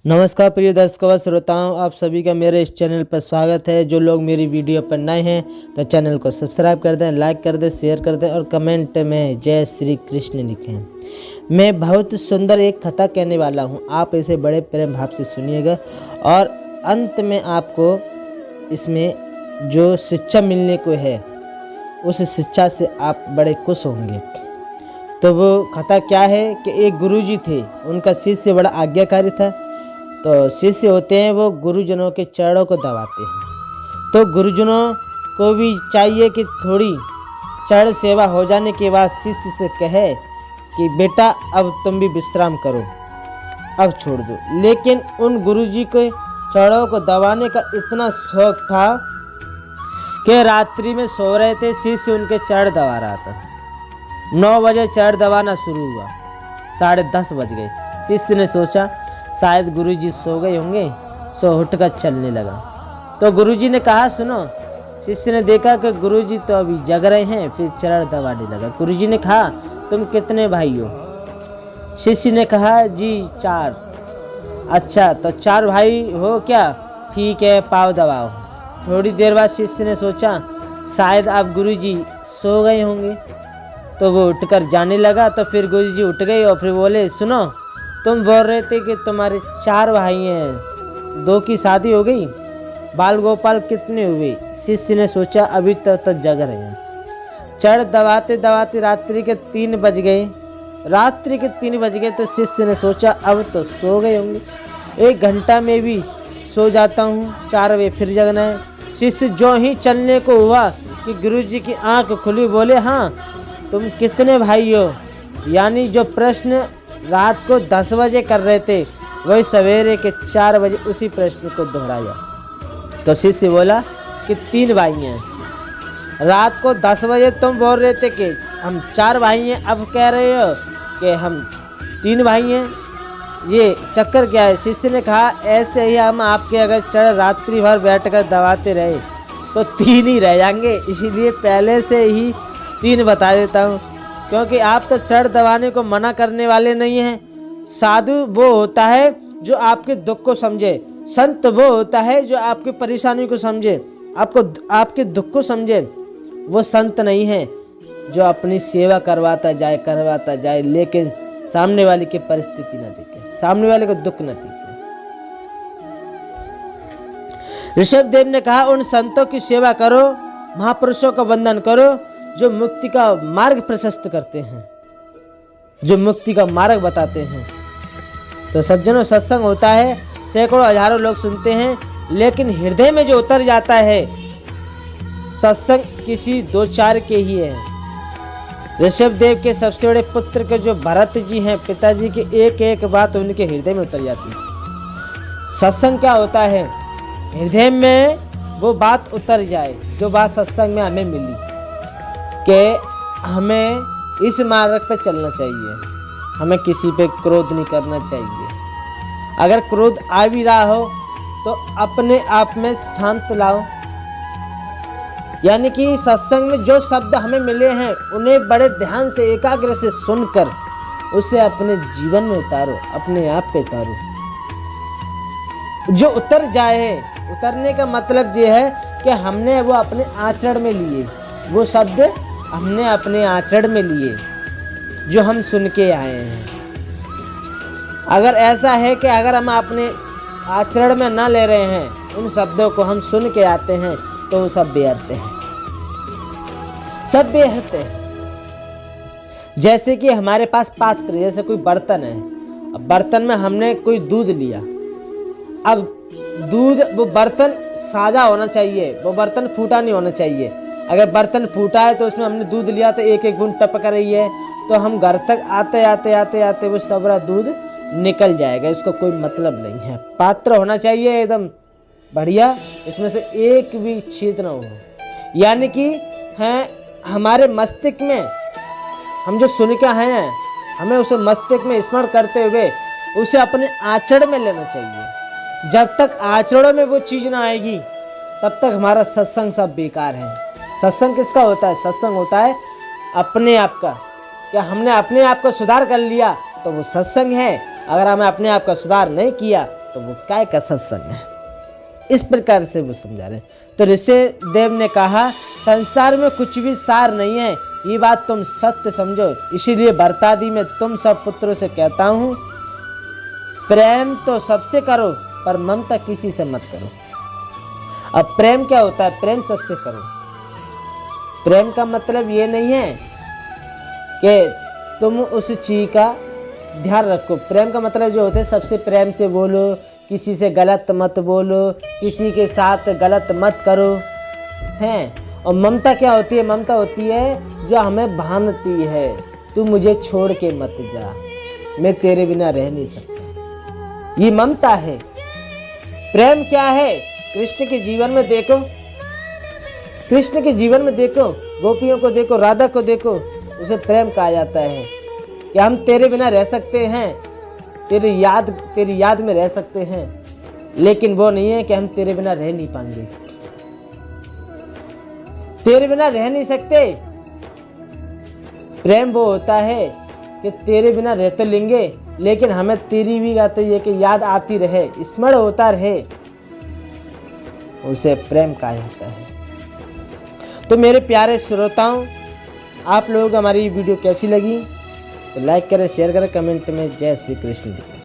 नमस्कार प्रिय दर्शकों व श्रोताओं, आप सभी का मेरे इस चैनल पर स्वागत है। जो लोग मेरी वीडियो पर नए हैं तो चैनल को सब्सक्राइब कर दें, लाइक कर दें, शेयर कर दें और कमेंट में जय श्री कृष्ण लिखें। मैं बहुत सुंदर एक कथा कहने वाला हूं, आप इसे बड़े प्रेम भाव से सुनिएगा और अंत में आपको इसमें जो शिक्षा मिलने को है उस शिक्षा से आप बड़े खुश होंगे। तो वो कथा क्या है कि एक गुरुजी थे, उनका शिष्य बड़ा आज्ञाकारी था। तो शिष्य होते हैं वो गुरुजनों के चरणों को दबाते हैं। तो गुरुजनों को भी चाहिए कि थोड़ी चरण सेवा हो जाने के बाद शिष्य से कहे कि बेटा अब तुम भी विश्राम करो, अब छोड़ दो। लेकिन उन गुरुजी के चरणों को दबाने का इतना शौक था कि रात्रि में सो रहे थे, शिष्य उनके चरण दबा रहा था। 9 बजे चरण दबाना शुरू हुआ, 10:30 बज गए। शिष्य ने सोचा शायद गुरुजी सो गए होंगे, सो उठकर चलने लगा। तो गुरुजी ने कहा सुनो। शिष्य ने देखा कि गुरुजी तो अभी जग रहे हैं, फिर चरण दबाने लगा। गुरुजी ने कहा तुम कितने भाई हो? शिष्य ने कहा जी 4। अच्छा तो 4 भाई हो क्या? ठीक है, पाँव दबाओ। थोड़ी देर बाद शिष्य ने सोचा शायद अब गुरुजी सो गए होंगे, तो वो उठकर जाने लगा। तो फिर गुरुजी उठ गए और फिर बोले सुनो, तुम बोल रहे थे कि तुम्हारे 4 भाई हैं, 2 की शादी हो गई, बाल गोपाल कितने हुए? शिष्य ने सोचा अभी तक जग रहे हैं। चढ़ दबाते दबाते रात्रि के 3 बज गए। तो शिष्य ने सोचा अब तो सो गए होंगे, 1 घंटा में भी सो जाता हूँ, 4 बजे फिर जगना है। शिष्य जो ही चलने को हुआ कि गुरुजी की आंख खुली। बोले हाँ तुम कितने भाई हो? यानी जो प्रश्न रात को 10 बजे कर रहे थे वही सवेरे के 4 बजे उसी प्रश्न को दोहराया। तो शिष्य बोला कि 3 भाई हैं। रात को 10 बजे तुम बोल रहे थे कि हम 4 भाई हैं, अब कह रहे हो कि हम 3 भाई हैं, ये चक्कर क्या है? शिष्य ने कहा ऐसे ही हम आपके अगर चढ़ रात्रि भर बैठकर दबाते रहे तो 3 ही रह जाएंगे, इसीलिए पहले से ही 3 बता देता हूँ, क्योंकि आप तो चढ़ दबाने को मना करने वाले नहीं हैं। साधु वो होता है जो आपके दुख को समझे, संत वो होता है जो आपकी परेशानी को समझे, आपके दुख को समझे। वो संत नहीं है जो अपनी सेवा करवाता जाए लेकिन सामने वाले की परिस्थिति न देखे, सामने वाले को दुख न देखे। ऋषभ देव ने कहा उन संतों की सेवा करो, महापुरुषों का वंदन करो जो मुक्ति का मार्ग प्रशस्त करते हैं, जो मुक्ति का मार्ग बताते हैं। तो सज्जनों, सत्संग होता है, सैकड़ों हजारों लोग सुनते हैं, लेकिन हृदय में जो उतर जाता है सत्संग किसी 2-4 के ही है। ऋषभ देव के सबसे बड़े पुत्र के जो भरत जी हैं, पिताजी की एक एक बात उनके हृदय में उतर जाती है। सत्संग क्या होता है? हृदय में वो बात उतर जाए जो बात सत्संग में हमें मिली कि हमें इस मार्ग पर चलना चाहिए, हमें किसी पे क्रोध नहीं करना चाहिए। अगर क्रोध आ भी रहा हो तो अपने आप में शांत लाओ। यानी कि सत्संग में जो शब्द हमें मिले हैं उन्हें बड़े ध्यान से एकाग्र से सुनकर उसे अपने जीवन में उतारो, अपने आप पे उतारो। जो उतर जाए, उतरने का मतलब ये है कि हमने वो अपने आचरण में लिए, वो शब्द हमने अपने आचरण में लिए जो हम सुन के आए हैं। अगर ऐसा है कि अगर हम अपने आचरण में ना ले रहे हैं, उन शब्दों को हम सुन के आते हैं, तो वो सब व्यर्थ है, सब व्यर्थ है। जैसे कि हमारे पास पात्र, जैसे कोई बर्तन है, अब बर्तन में हमने कोई दूध लिया, अब दूध, वो बर्तन सादा होना चाहिए, वो बर्तन फूटा नहीं होना चाहिए। अगर बर्तन फूटा है तो उसमें हमने दूध लिया तो एक एक बूंद टपक रही है, तो हम घर तक आते वो सबरा दूध निकल जाएगा, इसको कोई मतलब नहीं है। पात्र होना चाहिए एकदम बढ़िया, इसमें से एक भी छेद ना हो। यानी कि हैं हमारे मस्तिष्क में हम जो सुन के आए हैं, हमें उसे मस्तिष्क में स्मरण करते हुए उसे अपने आचरण में लेना चाहिए। जब तक आचरण में वो चीज़ ना आएगी तब तक हमारा सत्संग सब बेकार है। सत्संग किसका होता है? सत्संग होता है अपने आप का। क्या हमने अपने आप को सुधार कर लिया तो वो सत्संग है। अगर हमने अपने आप का सुधार नहीं किया तो वो काय का सत्संग है। इस प्रकार से वो समझा रहे हैं। तो ऋषिदेव ने कहा संसार में कुछ भी सार नहीं है, ये बात तुम सत्य समझो। इसीलिए भरतादि में तुम सब पुत्रों से कहता हूँ, प्रेम तो सबसे करो पर ममता किसी से मत करो। अब प्रेम क्या होता है? प्रेम सबसे करो। प्रेम का मतलब ये नहीं है कि तुम उस चीज का ध्यान रखो। प्रेम का मतलब जो होता है सबसे प्रेम से बोलो, किसी से गलत मत बोलो, किसी के साथ गलत मत करो, हैं। और ममता क्या होती है? ममता होती है जो हमें बांधती है, तू मुझे छोड़ के मत जा, मैं तेरे बिना रह नहीं सकता, ये ममता है। प्रेम क्या है? कृष्ण के जीवन में देखो, कृष्ण के जीवन में देखो, गोपियों को देखो, राधा को देखो, उसे प्रेम कहा जाता है कि हम तेरे बिना रह सकते हैं, तेरी याद में रह सकते हैं, लेकिन वो नहीं है कि हम तेरे बिना रह नहीं पाएंगे, तेरे बिना रह नहीं सकते। प्रेम वो होता है कि तेरे बिना रह तो लेंगे, लेकिन हमें तेरी भी याद आती रहे, स्मरण होता रहे, उसे प्रेम कहा जाता है। तो मेरे प्यारे श्रोताओं, आप लोगों को हमारी वीडियो कैसी लगी? तो लाइक करें, शेयर करें, कमेंट में जय श्री कृष्ण लिखें।